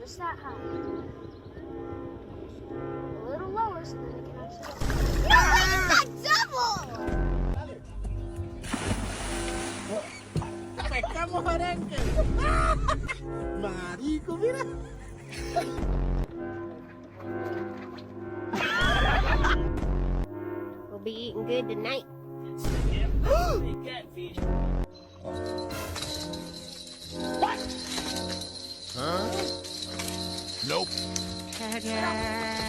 just that high. A little lower so that it can actually. No, it's not double! Pescamos arenque. Marico, mira. We'll be eating good tonight. Huh? Nope. Ta-da!